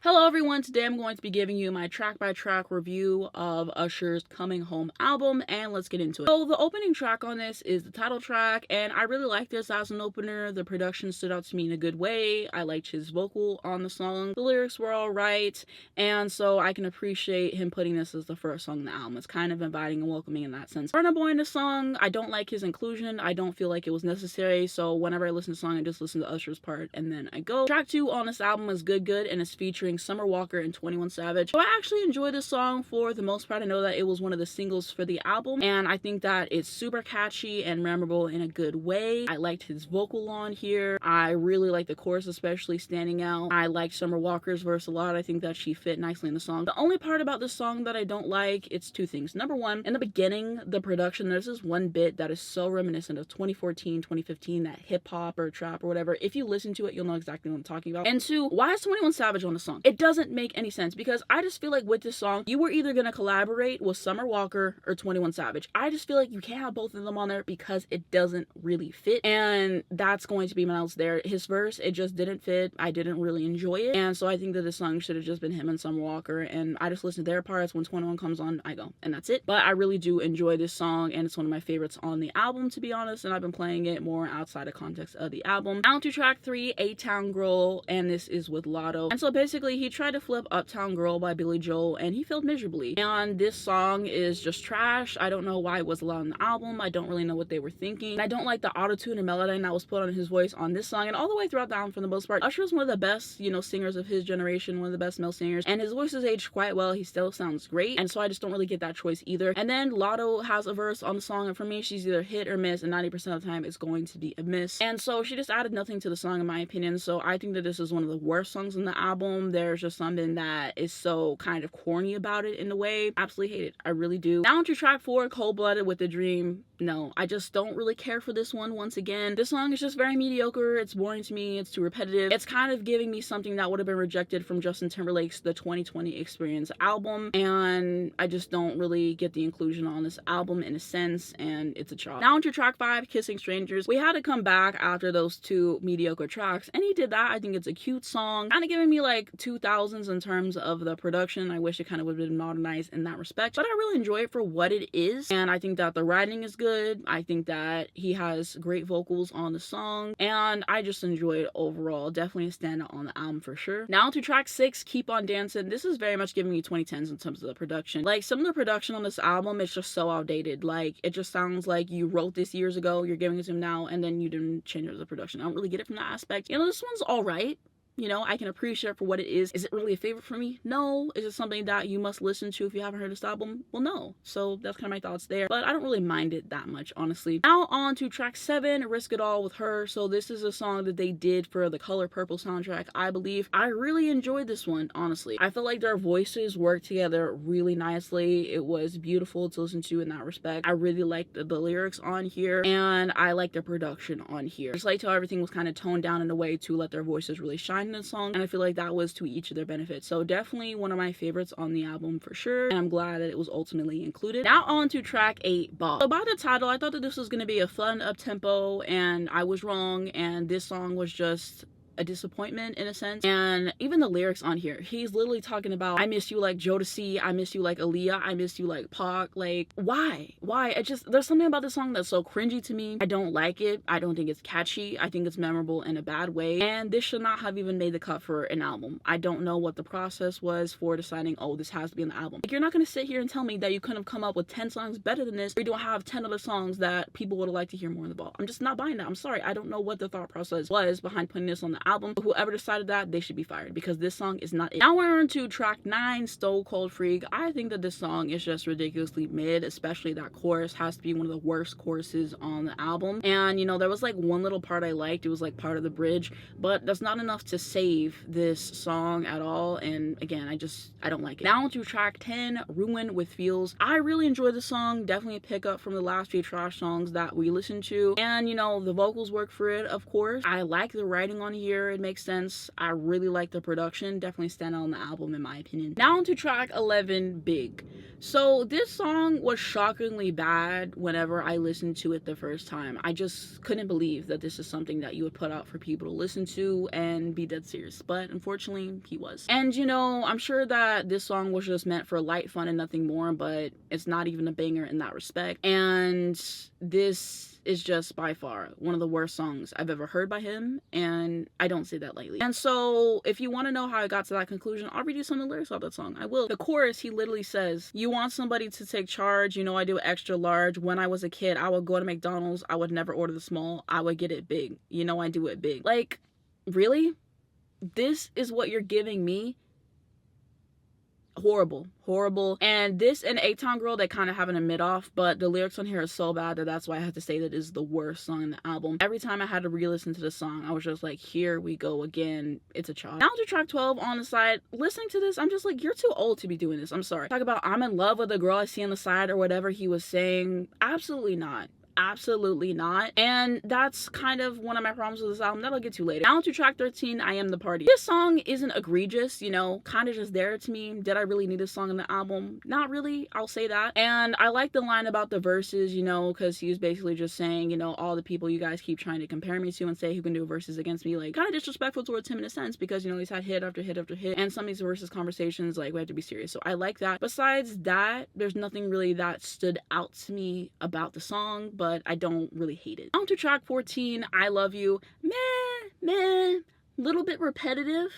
Hello everyone, today I'm going to be giving you my track-by-track review of Usher's Coming Home album, and let's get into it. So the opening track on this is the title track, and I really like this as an opener. The production stood out to me in a good way. I liked his vocal on the song. The lyrics were alright, and so I can appreciate him putting this as the first song on the album. It's kind of inviting and welcoming in that sense. Burna Boy in the song, I don't like his inclusion. I don't feel like it was necessary, so whenever I listen to the song, I just listen to Usher's part, and then I go. Track 2 on this album is Good Good, and it's featuring Summer Walker and 21 Savage. So I actually enjoyed this song for the most part. I know that it was one of the singles for the album, and I think that it's super catchy and memorable in a good way. I liked his vocal on here. I really like the chorus, especially standing out. I liked Summer Walker's verse a lot. I think that she fit nicely in the song. The only part about this song that I don't like, it's two things. Number one, in the beginning, the production, there's this one bit that is so reminiscent of 2014, 2015, that hip-hop or trap or whatever. If you listen to it, you'll know exactly what I'm talking about. And two, why is 21 Savage on the song? It doesn't make any sense, because I just feel like with this song, you were either gonna collaborate with Summer Walker or 21 Savage. I just feel like you can't have both of them on there because it doesn't really fit, and that's going to be my notes there. His verse, it just didn't fit. I didn't really enjoy it, and so I think that this song should have just been him and Summer Walker, and I just listen to their parts. When 21 comes on, I go, and that's it. But I really do enjoy this song, and it's one of my favorites on the album, to be honest, and I've been playing it more outside of context of the album. Down to track 3, A-Town Girl, and this is with Lotto. And so basically, he tried to flip Uptown Girl by Billy Joel, and he failed miserably. And this song is just trash. I don't know why it was allowed on the album. I don't really know what they were thinking. And I don't like the auto-tune and melody that was put on his voice on this song, and all the way throughout the album for the most part. Usher is one of the best, singers of his generation, one of the best male singers, and his voice has aged quite well. He still sounds great, and so I just don't really get that choice either. And then Lotto has a verse on the song, and for me, she's either hit or miss, and 90% of the time, it's going to be a miss. And so she just added nothing to the song, in my opinion, so I think that this is one of the worst songs on the album. There's just something that is so kind of corny about it in a way. Absolutely hate it. I really do. Down to track 4, Cold Blooded with the Dream. No, I just don't really care for this one. Once again, this song is just very mediocre. It's boring to me. It's too repetitive. It's kind of giving me something that would have been rejected from Justin Timberlake's The 2020 Experience album, and I just don't really get the inclusion on this album in a sense, and it's a chop. Down to track 5, Kissing Strangers. We had to come back after those two mediocre tracks, and he did that. I think it's a cute song, kind of giving me like 2000s in terms of the production. I wish it kind of would have been modernized in that respect, but I really enjoy it for what it is, and I think that the writing is good. I think that he has great vocals on the song, and I just enjoy it overall. Definitely a standout on the album for sure. Now to track 6, Keep On Dancing. This is very much giving me 2010s in terms of the production. Like, some of the production on this album is just so outdated. Like, it just sounds like you wrote this years ago, you're giving it to him now, and then you didn't change the production. I don't really get it from that aspect. This one's alright. I can appreciate it for what it is. Is it really a favorite for me? No. Is it something that you must listen to if you haven't heard this album? Well, no. So that's kind of my thoughts there. But I don't really mind it that much, honestly. Now on to track 7, Risk It All with Her. So this is a song that they did for the Color Purple soundtrack, I believe. I really enjoyed this one, honestly. I feel like their voices worked together really nicely. It was beautiful to listen to in that respect. I really liked the lyrics on here, and I liked the production on here. Just like how everything was kind of toned down in a way to let their voices really shine in the song, and I feel like that was to each of their benefits. So definitely one of my favorites on the album for sure, and I'm glad that it was ultimately included. Now on to track 8, Bob. So by the title, I thought that this was going to be a fun up-tempo, and I was wrong, and this song was just a disappointment in a sense. And even the lyrics on here, he's literally talking about, I miss you like Jodeci, I miss you like Aaliyah, I miss you like Pac. Like, why? There's something about this song that's so cringy to me. I don't like it. I don't think it's catchy. I think it's memorable in a bad way, and this should not have even made the cut for an album. I don't know what the process was for deciding, oh, this has to be in the album. Like, you're not gonna sit here and tell me that you couldn't have come up with 10 songs better than this, or you don't have 10 other songs that people would have liked to hear more in the ball. I'm just not buying that. I'm sorry. I don't know what the thought process was behind putting this on the album. Whoever decided that, they should be fired, because this song is not it. Now we're on to track 9, Stone Cold Freak. I think that this song is just ridiculously mid, especially that chorus has to be one of the worst choruses on the album. And there was like one little part I liked. It was like part of the bridge, but that's not enough to save this song at all. And again, I don't like it. Now to track 10, Ruin with Feels. I really enjoyed the song. Definitely a pickup from the last few trash songs that we listened to, and the vocals work for it, of course. I like the writing on here. here. It makes sense. I really like the production. Definitely stand out on the album in my opinion. Now onto track 11, Big. So this song was shockingly bad whenever I listened to it the first time. I just couldn't believe that this is something that you would put out for people to listen to and be dead serious. But unfortunately, he was. And you know, I'm sure that this song was just meant for light fun and nothing more, but it's not even a banger in that respect. And this is just by far one of the worst songs I've ever heard by him, and I don't say that lightly. And so if you want to know how I got to that conclusion, I'll read you some of the lyrics of that song. I will. The chorus, he literally says, "You want somebody to take charge, you know I do extra large. When I was a kid, I would go to McDonald's, I would never order the small, I would get it big. You know I do it big." Like, really? This is what you're giving me? Horrible. And this and A-Town Girl, they kind of have an admit off, but the lyrics on here are so bad that that's why I have to say that is the worst song in the album. Every time I had to re-listen to the song, I was just like, here we go again. It's a chop. Now to track 12, On the Side. Listening to this, I'm just like, you're too old to be doing this. I'm sorry. Talk about I'm in love with the girl I see on the side or whatever he was saying. Absolutely not. Absolutely not. And that's kind of one of my problems with this album that I'll get to later. Now to track 13, I Am the Party. This song isn't egregious, you know, kind of just there to me. Did I really need this song in the album? Not really, I'll say that. And I like the line about the verses, you know, because he was basically just saying, you know, all the people you guys keep trying to compare me to and say who can do verses against me, like kind of disrespectful towards him in a sense, because, you know, he's had hit after hit after hit, and some of these verses conversations, like, we have to be serious. So I like that. Besides that, there's nothing really that stood out to me about the song, but I don't really hate it. On to track 14, I Love You. Meh, little bit repetitive.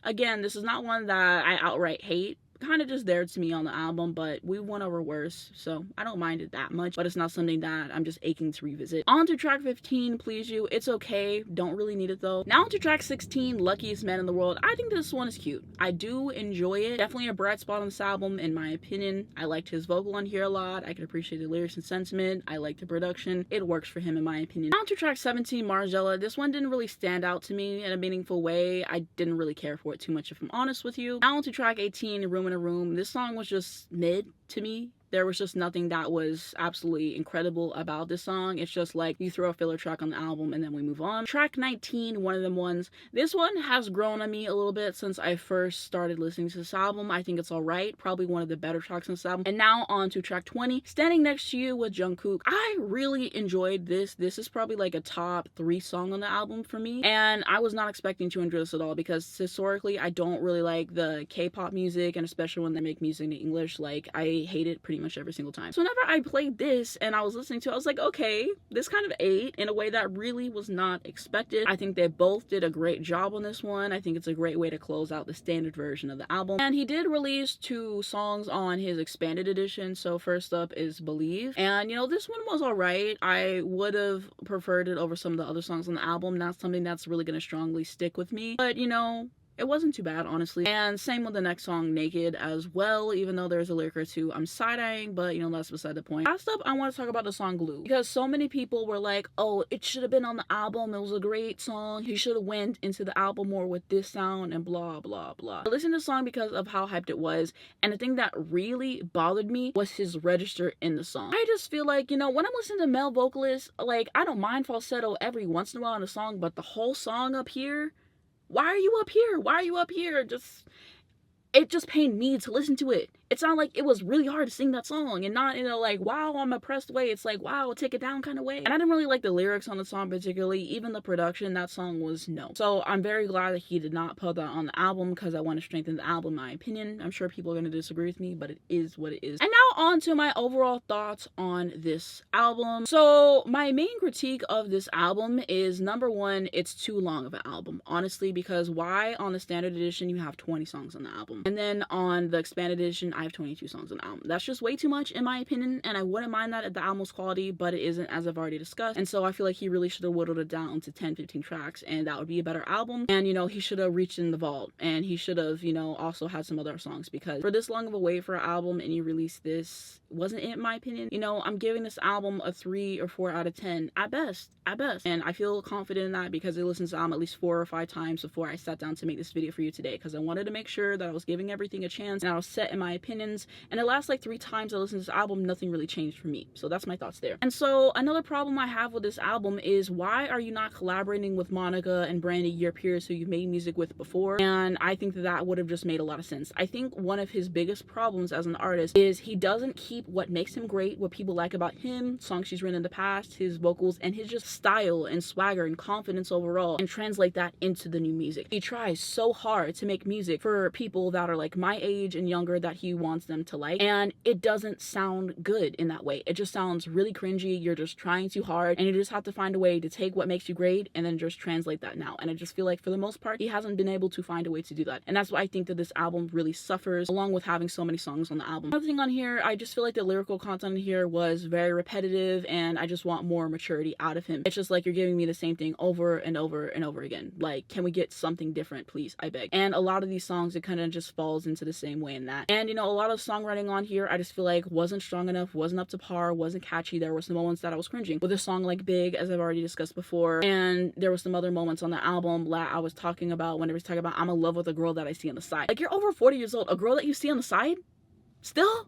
Again, this is not one that I outright hate. Kind of just there to me on the album, but we went over worse, so I don't mind it that much, but it's not something that I'm just aching to revisit. On to track 15, Please You. It's okay, don't really need it though. Now on to track 16, Luckiest Man in the World. I think this one is cute. I do enjoy it. Definitely a bright spot on this album in my opinion. I liked his vocal on here a lot. I could appreciate the lyrics and sentiment. I like the production. It works for him in my opinion. Now on to track 17, Margiela. This one didn't really stand out to me in a meaningful way. I didn't really care for it too much if I'm honest with you. Now on to track 18, Room in a Room. This song was just mid to me. There was just nothing that was absolutely incredible about this song. It's just like you throw a filler track on the album and then we move on. Track 19, one of them ones. This one has grown on me a little bit since I first started listening to this album. I think it's alright. Probably one of the better tracks on this album. And now on to track 20, Standing Next to You with Jungkook. I really enjoyed this. This is probably like a top 3 song on the album for me. And I was not expecting to enjoy this at all because historically I don't really like the K-pop music, and especially when they make music in English. Like, I hate it pretty much every single time. So whenever I played this and I was listening to it, I was like, okay, this kind of ate in a way that really was not expected. I think they both did a great job on this one. I think it's a great way to close out the standard version of the album. And he did release 2 songs on his expanded edition. So first up is Believe. And you know, this one was alright. I would have preferred it over some of the other songs on the album. Not something that's really going to strongly stick with me. But you know, it wasn't too bad, honestly. And same with the next song, Naked, as well, even though there's a lyric or two I'm side-eyeing, but you know, that's beside the point. Last up, I want to talk about the song Glue, because so many people were like, oh, it should have been on the album, it was a great song, he should have went into the album more with this sound and blah blah blah. I listened to the song because of how hyped it was, and the thing that really bothered me was his register in the song. I just feel like, you know, when I'm listening to male vocalists, like, I don't mind falsetto every once in a while in a song, but the whole song up here, why are you up here? Why are you up here? It just pained me to listen to it. It sounded like it was really hard to sing that song, and not in a like, wow, I'm oppressed way. It's like, wow, take it down kind of way. And I didn't really like the lyrics on the song particularly. Even the production, that song was no. So I'm very glad that he did not put that on the album, because I want to strengthen the album in my opinion. I'm sure people are going to disagree with me, but it is what it is. And now on to my overall thoughts on this album. So my main critique of this album is, number one, it's too long of an album, honestly, because why on the standard edition you have 20 songs on the album, and then on the expanded edition I have 22 songs on the album? That's just way too much in my opinion, and I wouldn't mind that if the album's quality, but it isn't, as I've already discussed. And so I feel like he really should have whittled it down to 10-15 tracks, and that would be a better album. And you know, he should have reached in the vault, and he should have, you know, also had some other songs, because for this long of a wait for an album and you release this, this wasn't it, in my opinion. You know, I'm giving this album a 3 or 4 out of 10 at best. And I feel confident in that because I listened to the album at least 4 or 5 times before I sat down to make this video for you today, because I wanted to make sure that I was giving everything a chance and I was set in my opinions. And the last like 3 times I listened to this album, nothing really changed for me. So that's my thoughts there. And so another problem I have with this album is, why are you not collaborating with Monica and Brandy, your peers who you've made music with before? And I think that would have just made a lot of sense. I think one of his biggest problems as an artist is he doesn't keep what makes him great, what people like about him, songs he's written in the past, his vocals, and his just style and swagger and confidence overall, and translate that into the new music. He tries so hard to make music for people that are like my age and younger that he wants them to like, and it doesn't sound good in that way. It just sounds really cringy. You're just trying too hard, and you just have to find a way to take what makes you great and then just translate that now. And I just feel like for the most part he hasn't been able to find a way to do that, and that's why I think that this album really suffers, along with having so many songs on the album. Another thing on here, I just feel like the lyrical content here was very repetitive, and I just want more maturity out of him. It's just like you're giving me the same thing over and over and over again. Like, can we get something different, please? I beg. And a lot of these songs, it kind of just falls into the same way in that. And you know, a lot of songwriting on here I just feel like wasn't strong enough, wasn't up to par, wasn't catchy. There were some moments that I was cringing with a song like Big, as I've already discussed before, and there were some other moments on the album that I was talking about when it was talking about I'm in love with a girl that I see on the side. Like, you're over 40 years old, a girl that you see on the side? Still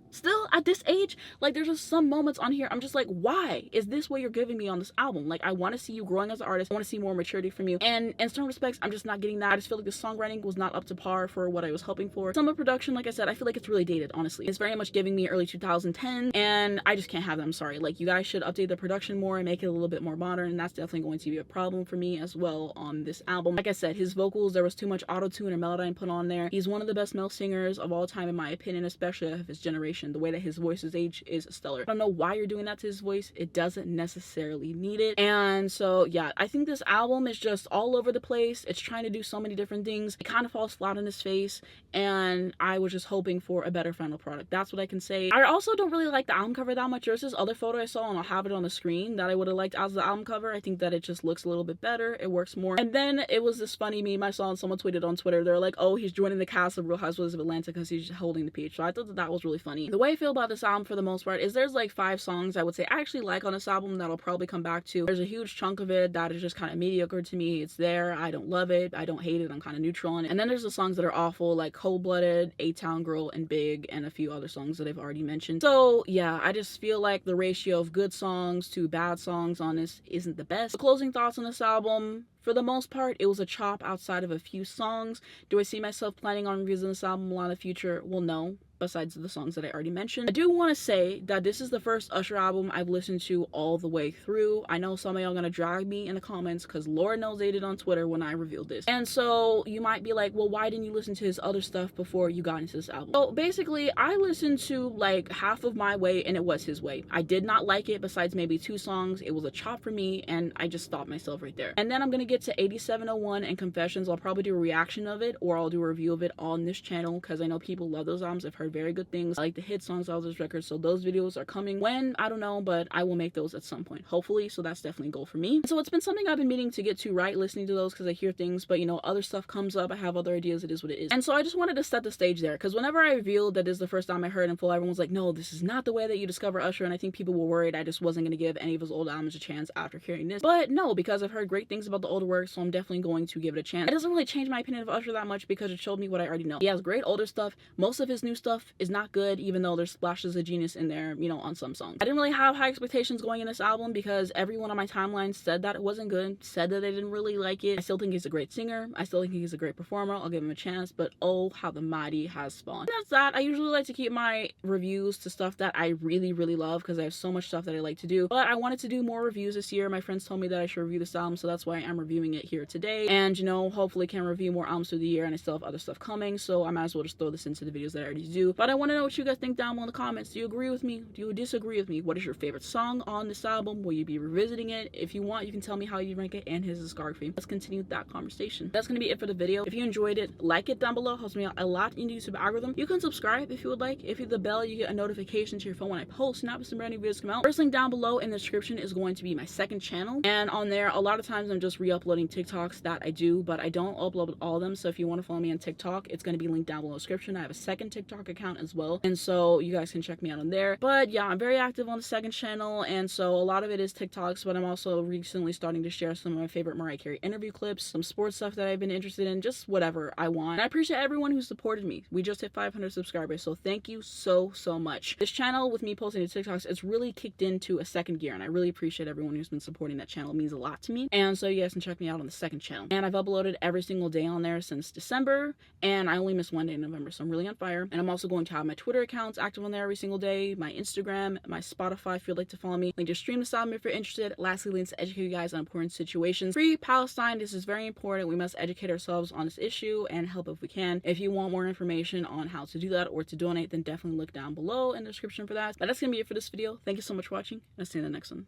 at this age? Like, there's just some moments on here I'm just like, why is this what you're giving me on this album? Like, I want to see you growing as an artist. I want to see more maturity from you, and in some respects I'm just not getting that. I just feel like the songwriting was not up to par for what I was hoping for. Some of the production, like I said, I feel like it's really dated, honestly. It's very much giving me early 2010, and I just can't have that. I'm sorry. Like, you guys should update the production more and make it a little bit more modern, and that's definitely going to be a problem for me as well on this album. Like I said, his vocals, there was too much auto-tune or melodyne put on there. He's one of the best male singers of all time in my opinion, especially of his generation. The way that his voice is aged is stellar. I don't know why you're doing that to his voice. It doesn't necessarily need it. And so yeah, I think this album is just all over the place. It's trying to do so many different things. It kind of falls flat on his face, and I was just hoping for a better final product. That's what I can say. I also don't really like the album cover that much. There's this other photo I saw, and I'll have it on the screen, that I would have liked as the album cover. I think that it just looks a little bit better. It works more. And then it was this funny meme I saw, and someone tweeted on Twitter. They're like, oh, he's joining the cast of Real Housewives of Atlanta because he's holding the peach. So I thought that was really funny. The way I feel about this album for the most part is there's like 5 songs I would say I actually like on this album that I'll probably come back to. There's a huge chunk of it that is just kind of mediocre to me. It's there. I don't love it. I don't hate it. I'm kind of neutral on it. And then there's the songs that are awful, like Cold-Blooded, A-Town Girl, and Big, and a few other songs that I've already mentioned. So yeah, I just feel like the ratio of good songs to bad songs on this isn't the best. The closing thoughts on this album, for the most part, it was a chop outside of a few songs. Do I see myself planning on reviews this album a lot in the future? Well, no, besides the songs that I already mentioned. I do want to say that this is the first Usher album I've listened to all the way through. I know some of y'all are gonna drag me in the comments because Lord knows they did on Twitter when I revealed this. And so you might be like, well, why didn't you listen to his other stuff before you got into this album? So basically, I listened to like half of My Way, and it was his way. I did not like it besides maybe 2 songs. It was a chop for me, and I just stopped myself right there. And then I'm gonna get to 8701 and Confessions. I'll probably do a reaction of it, or I'll do a review of it on this channel because I know people love those albums. I've heard very good things. I like the hit songs of those records, so those videos are coming. When, I don't know, but I will make those at some point, hopefully. So that's definitely a goal for me. So it's been something I've been meaning to get to, right, listening to those, because I hear things, but you know, other stuff comes up. I have other ideas. It is what it is. And so I just wanted to set the stage there, because whenever I revealed that this is the first time I heard in full, everyone was like, no, this is not the way that you discover Usher. And I think people were worried I just wasn't going to give any of his old albums a chance after hearing this. But no, because I've heard great things about the older work, so I'm definitely going to give it a chance. It doesn't really change my opinion of Usher that much because it showed me what I already know. He has great older stuff. Most of his new stuff is not good, even though there's splashes of genius in there, you know, on some songs. I didn't really have high expectations going in this album because everyone on my timeline said that it wasn't good, said that they didn't really like it. I still think he's a great singer. I still think he's a great performer. I'll give him a chance, but oh, how the mighty has spawned. And that's that. I usually like to keep my reviews to stuff that I really, really love because I have so much stuff that I like to do, but I wanted to do more reviews this year. My friends told me that I should review this album, so that's why I'm reviewing it here today. And you know, hopefully can review more albums through the year, and I still have other stuff coming, so I might as well just throw this into the videos that I already do. But I want to know what you guys think down below in the comments. Do you agree with me? Do you disagree with me? What is your favorite song on this album? Will you be revisiting it? If you want, you can tell me how you rank it and his discography. Let's continue that conversation. That's gonna be it for the video. If you enjoyed it, like it down below. Helps me out a lot in the YouTube algorithm. You can subscribe if you would like. If you hit the bell, you get a notification to your phone when I post. Not some brand new videos come out. First link down below in the description is going to be my second channel, and on there a lot of times I'm just re-uploading TikToks that I do, but I don't upload all of them. So if you want to follow me on TikTok, it's going to be linked down below in the description. I have a second TikTok account as well, and so you guys can check me out on there. But yeah, I'm very active on the second channel, and so a lot of it is TikToks, but I'm also recently starting to share some of my favorite Mariah Carey interview clips, some sports stuff that I've been interested in, just whatever I want. And I appreciate everyone who supported me. We just hit 500 subscribers, so thank you so much. This channel, with me posting the TikToks, it's really kicked into a second gear, and I really appreciate everyone who's been supporting that channel. It means a lot to me. And so you guys can check me out on the second channel. And I've uploaded every single day on there since December, and I only missed one day in November, so I'm really on fire. And I'm also going to have my Twitter accounts active on there every single day, my Instagram, my Spotify if you'd like to follow me. Link to stream this album if you're interested. Lastly, links to educate you guys on important situations. Free Palestine, this is very important. We must educate ourselves on this issue and help if we can. If you want more information on how to do that or to donate, then definitely look down below in the description for that. But that's gonna be it for this video. Thank you so much for watching, and I'll see you in the next one.